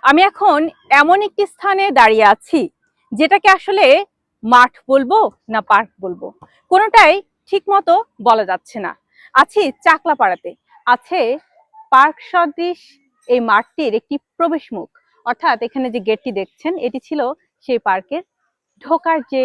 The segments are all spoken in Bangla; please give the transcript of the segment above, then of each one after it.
আমি এখন এমন একটি স্থানে দাঁড়িয়ে আছি যেটাকে আসলে মাঠ বলবো না পার্ক বলবো, কোনোটাই ঠিক মতো বলা যাচ্ছে না। আছি চাকলাপাড়াতে, আছে পার্ক সদৃশ এই মাঠটির একটি প্রবেশ মুখ, অর্থাৎ এখানে যে গেটটি দেখছেন এটি ছিল সেই পার্কের ঢোকার যে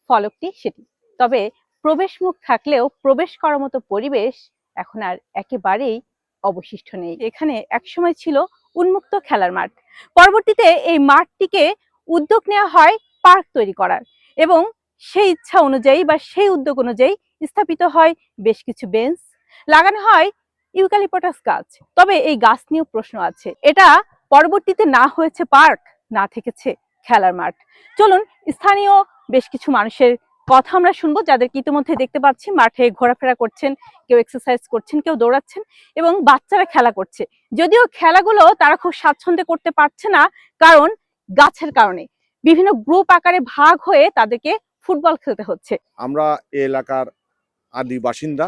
ফলকটি সেটি। তবে প্রবেশ মুখ থাকলেও প্রবেশ করার মতো পরিবেশ এখন আর একেবারেই অবশিষ্ট নেই। এখানে একসময় ছিল উন্মুক্ত খেলার মাঠ। পরবর্তীতে এই মাঠটিকে উদ্যোগ নেওয়া হয় পার্ক তৈরি করার, এবং সেই ইচ্ছা অনুযায়ী বা সেই উদ্যোগ অনুযায়ী স্থাপিত হয় বেশ কিছু বেঞ্চ, লাগানো হয় ইউক্যালিপটাস গাছ। তবে এই গাছ নিয়েও প্রশ্ন আছে, এটা পরবর্তীতে না হয়েছে পার্ক, না থেকেছে খেলার মাঠ। চলুন স্থানীয় বেশ কিছু মানুষের কথা আমরা শুনবো, যাদেরকে ইতিমধ্যে দেখতে পাচ্ছি মাঠে ঘোরাফেরা করছেন, কেউ এক্সারসাইজ করছেন, কেউ দৌড়াচ্ছেন, এবং বাচ্চারা খেলা করছে। যদিও খেলাগুলো তারা খুব স্বাচ্ছন্দ্যে করতে পারছে না, কারণ গাছের কারণে বিভিন্ন গ্রুপ আকারে ভাগ হয়ে তাদেরকে ফুটবল খেলতে হচ্ছে। আমরা এই এলাকার আদি বাসিন্দা।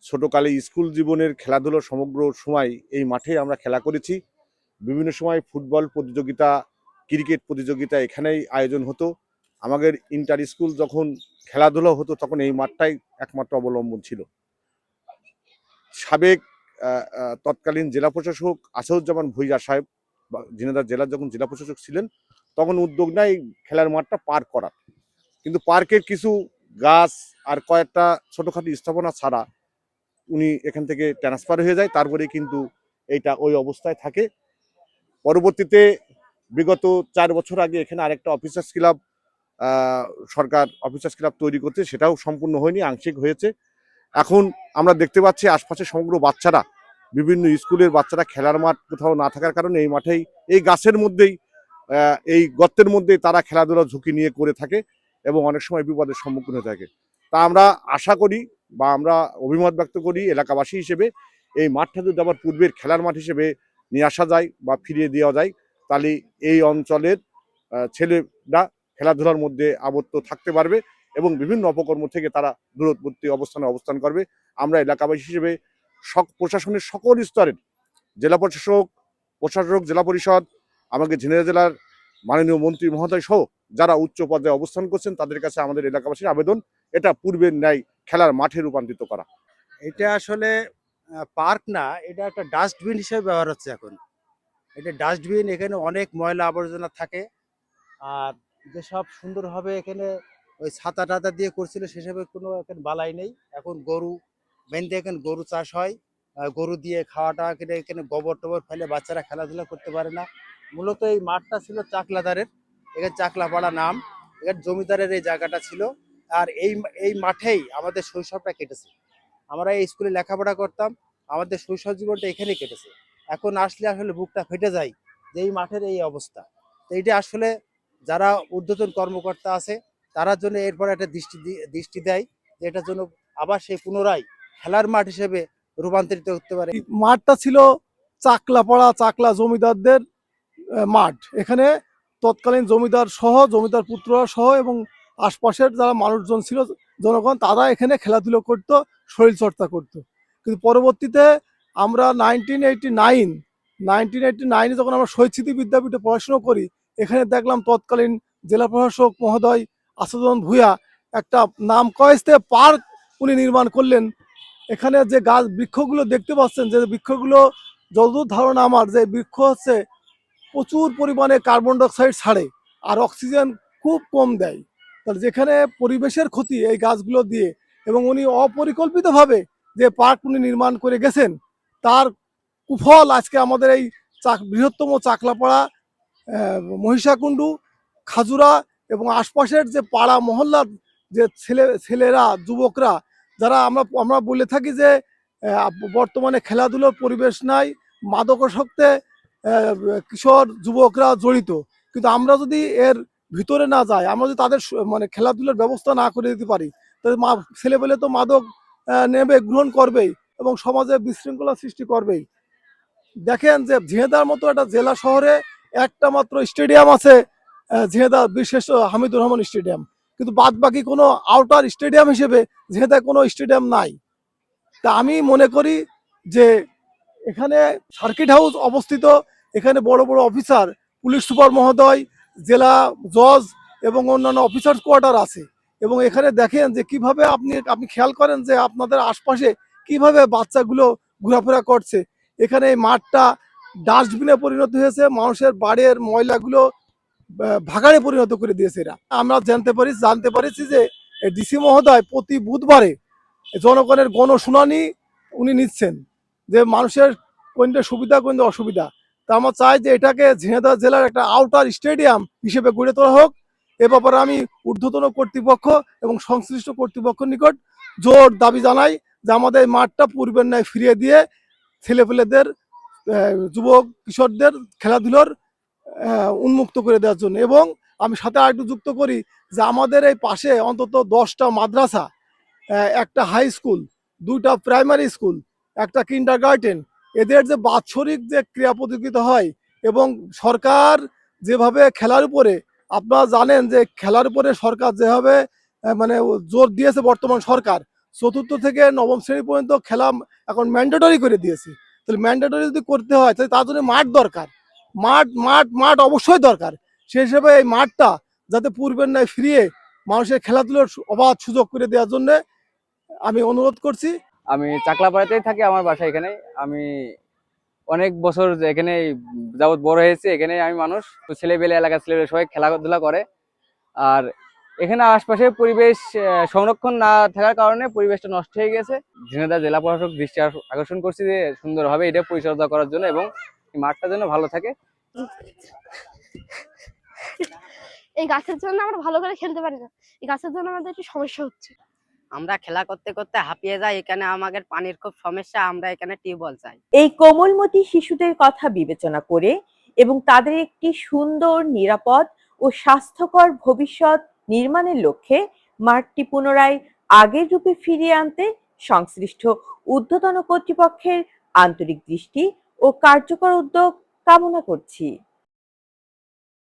ছোটকালে স্কুল জীবনের খেলাধুলোর সমগ্র সময় এই মাঠে আমরা খেলা করেছি। বিভিন্ন সময় ফুটবল প্রতিযোগিতা, ক্রিকেট প্রতিযোগিতা এখানেই আয়োজন হতো। আমাদের ইন্টার স্কুল যখন খেলাধুলো হতো তখন এই মাঠটাই একমাত্র অবলম্বন ছিল। সাবেক তৎকালীন জেলা প্রশাসক আসাদুজ্জামান ভুইয়া সাহেব ঝিনাইদহ জেলার যখন জেলা প্রশাসক ছিলেন তখন উদ্যোগ নেয় খেলার মাঠটা পার্ক করা। কিন্তু পার্কের কিছু গাছ আর কয়েকটা ছোটোখাটো স্থাপনা ছাড়া উনি এখান থেকে ট্রান্সফার হয়ে যায়, তারপরে কিন্তু এইটা ওই অবস্থায় থাকে। পরবর্তীতে বিগত 4 বছর আগে এখানে আরেকটা অফিসার্স ক্লাব সরকার অফিসার্স ক্লাব তৈরি করছে, সেটাও সম্পূর্ণ হয়নি, আংশিক হয়েছে। এখন আমরা দেখতে পাচ্ছি আশপাশে সমগ্র বাচ্চারা, বিভিন্ন স্কুলের বাচ্চারা খেলার মাঠ কোথাও না থাকার কারণে এই মাঠেই, এই গাছের মধ্যেই, এই গর্তের মধ্যেই তারা খেলাধুলা ঝুঁকি নিয়ে করে থাকে এবং অনেক সময় বিপদের সম্মুখীন হয়ে থাকে। তা আমরা আশা করি বা আমরা অভিমত ব্যক্ত করি এলাকাবাসী হিসেবে, এই মাঠটা যদি আবার পূর্বের খেলার মাঠ হিসেবে নিয়ে আসা যায় বা ফিরিয়ে দেওয়া যায়, তাহলে এই অঞ্চলের ছেলেরা খেলাধুলার মধ্যে আবদ্ধ থাকতে পারবে এবং বিভিন্ন অপকর্ম থেকে তারা দূরবর্তী অবস্থানে অবস্থান করবে। আমরা এলাকাবাসী হিসেবে প্রশাসনের সকল স্তরের জেলা প্রশাসক, জেলা পরিষদ, আমাকে ঝিনাইদহ জেলার মাননীয় মন্ত্রী মহোদয় সহ যারা উচ্চ পর্যায়ে অবস্থান করছেন তাদের কাছে আমাদের এলাকাবাসীর আবেদন, এটা পূর্বের ন্যায় খেলার মাঠে রূপান্তরিত করা। এটা আসলে পার্ক না, এটা একটা ডাস্টবিন হিসেবে ব্যবহার হচ্ছে এখন। এটা ডাস্টবিন, এখানে অনেক ময়লা আবর্জনা থাকে। আর যেসব সুন্দরভাবে এখানে ওই ছাতা টাতা দিয়ে করছিল সেসবে কোনো এখানে বালাই নেই। এখন গরু বেঁধে এখানে গরু চাষ হয়, গরু দিয়ে খাওয়াটা এখানে এখানে গোবর টোবর ফেলে বাচ্চারা খেলাধুলা করতে পারে না। মূলত এই মাঠটা ছিল চাকলাদারের, এখানে চাকলাপাড়া নাম, এখানে জমিদারের এই জায়গাটা ছিল। আর এই মাঠেই আমাদের শৈশবটা কেটেছে। আমরা এই স্কুলে লেখাপড়া করতাম, আমাদের শৈশব জীবনটা এখানেই কেটেছে। এখন আসলে আসলে বুকটা ফেটে যায় যে এই মাঠের এই অবস্থা। তো এইটা আসলে যারা ঊর্ধ্বতন কর্মকর্তা আছে তারা জন্য এরপর একটা দৃষ্টি দেয় যে এটার জন্য আবার সেই পুনরায় খেলার মাঠ হিসেবে রূপান্তরিত করতে পারে। মাঠটা ছিল চাকলাপাড়া চাকলা জমিদারদের মাঠ। এখানে তৎকালীন জমিদার সহ, জমিদার পুত্ররা সহ এবং আশপাশের যারা মানুষজন ছিল, জনগণ, তারা এখানে খেলাধুলো করত, শরীর চর্চা করত। কিন্তু পরবর্তীতে আমরা 1989 যখন আমরা শহীদ স্মৃতি বিদ্যাপীঠে পড়াশুনো করি, এখানে দেখলাম তৎকালীন জেলা প্রশাসক মহোদয় আসাদুজ্জামান ভূঁইয়া একটা নাম কয়েস্তে পার্ক উনি নির্মাণ করলেন। এখানে যে গাছ বৃক্ষগুলো দেখতে পাচ্ছেন, যে বৃক্ষগুলো যতদূর ধারণা আমার, যে বৃক্ষ হচ্ছে প্রচুর পরিমাণে কার্বন ডাইঅক্সাইড ছাড়ে আর অক্সিজেন খুব কম দেয়। তাহলে যেখানে পরিবেশের ক্ষতি এই গাছগুলো দিয়ে, এবং উনি অপরিকল্পিতভাবে যে পার্ক উনি নির্মাণ করে গেছেন, তার কুফল আজকে আমাদের এই বৃহত্তম চাকলাপাড়া, মহিষাকুণ্ডু, খাজুরা এবং আশপাশের যে পাড়া মহল্লার যে ছেলেরা, যুবকরা, যারা আমরা বলে থাকি যে বর্তমানে খেলাধুলোর পরিবেশ নাই, মাদকাসক্তে কিশোর যুবকরা জড়িত। কিন্তু আমরা যদি এর ভিতরে না যাই, আমরা যদি তাদের মানে খেলাধুলার ব্যবস্থা না করে দিতে পারি, তাহলে ছেলেবেলে তো মাদক নেবে, গ্রহণ করবেই এবং সমাজে বিশৃঙ্খলা সৃষ্টি করবেই। দেখেন যে ঝিনাইদহর মতো একটা জেলা শহরে একটা মাত্র স্টেডিয়াম আছে, ঝিনাইদহ বিশেষ হামিদুর রহমান স্টেডিয়াম, কিন্তু বাদ বাকি কোনো আউটার স্টেডিয়াম হিসেবে ঝিনাইদহ কোনো স্টেডিয়াম নাই। তা আমি মনে করি যে এখানে সার্কিট হাউস অবস্থিত এখানে বড় বড় অফিসার, পুলিশ সুপার মহোদয়, জেলা জজ এবং অন্যান্য অফিসার্স কোয়ার্টার আছে। এবং এখানে দেখেন যে কিভাবে আপনি খেয়াল করেন যে আপনাদের আশপাশে কিভাবে বাচ্চাগুলো ঘোরাফেরা করছে। এখানে এই মাঠটা ডাস্টবিনে পরিণত হয়েছে, মানুষের বাড়ির ময়লাগুলো ভাগাড়ে পরিণত করে দিয়েছে এরা। আমরা জানতে পারিছি যে ডিসি মহোদয় প্রতি বুধবারে জনগণের গণশুনানি উনি নিচ্ছেন, যে মানুষের কোনটা সুবিধা কোনটা অসুবিধা। তা আমরা চাই যে এটাকে ঝিনাইদহ জেলার একটা আউটার স্টেডিয়াম হিসেবে গড়ে তোলা হোক। এ ব্যাপারে আমি ঊর্ধ্বতন কর্তৃপক্ষ এবং সংশ্লিষ্ট কর্তৃপক্ষের নিকট জোর দাবি জানাই যে আমাদের এই মাঠটা পূর্বের ন্যায় ফিরিয়ে দিয়ে ছেলেপেলেদের, যুবক কিশোরদের খেলাধুলার উন্মুক্ত করে দেওয়ার জন্য। এবং আমি সাথে আরেকটু যুক্ত করি যে আমাদের এই পাশে অন্তত 10টা মাদ্রাসা, একটা হাই স্কুল, 2টা প্রাইমারি স্কুল, একটা কিন্ডারগার্টেন, এদের যে বাৎসরিক যে ক্রীড়া প্রতিযোগিতা হয় এবং সরকার যেভাবে খেলার উপরে, আপনারা জানেন যে খেলার উপরে সরকার যেভাবে মানে জোর দিয়েছে বর্তমান সরকার, 4র্থ থেকে 9ম শ্রেণী পর্যন্ত খেলা এখন ম্যান্ডেটরি করে দিয়েছে। তাহলে ম্যান্ডেটরি যদি করতে হয় তাহলে তার জন্য মাঠ দরকার, মাঠ মাঠ মাঠ অবশ্যই দরকার। সেই হিসেবে এই মাঠটা যাতে পূর্বের ন্যায় ফিরিয়ে মানুষের খেলাধুলার অবাধ সুযোগ করে দেওয়ার জন্য আমি অনুরোধ করছি। আমি চাকলাপাড়াতেই থাকি, আমার বাসা এখানে। আমি অনেক বছর এখানে যাবত বড় হয়েছে, এখানে আমি মানুষ। ছেলেবেলে, এলাকার ছেলেবেলে সবাই খেলাধুলা করে। আর এখানে আশপাশে পরিবেশ সংরক্ষণ না থাকার কারণে পরিবেশটা নষ্ট হয়ে গেছে। ঝিনাইদহ জেলা প্রশাসক দৃষ্টি আকর্ষণ করছি যে সুন্দরভাবে এটা পরিচর্যা করার জন্য এবং মাঠটা যেন ভালো থাকে। এই গাছের জন্য আমরা ভালো করে খেলতে পারি না, এই গাছের জন্য আমাদের একটু সমস্যা হচ্ছে। আমরা খেলা করতে করতে হাঁপিয়ে যাই, এখানে আমাদের পানির খুব সমস্যা, আমরা এখানে টিউবওয়েল চাই। এই কোমলমতি শিশুদের কথা বিবেচনা করে এবং তাদের একটি সুন্দর, নিরাপদ ও স্বাস্থ্যকর ভবিষ্যৎ নির্মাণের লক্ষ্যে মাঠটি পুনরায় আগের রূপে ফিরিয়ে আনতে সংশ্লিষ্ট ঊর্ধ্বতন কর্তৃপক্ষের আন্তরিক দৃষ্টি ও কার্যকর উদ্যোগ কামনা করছি।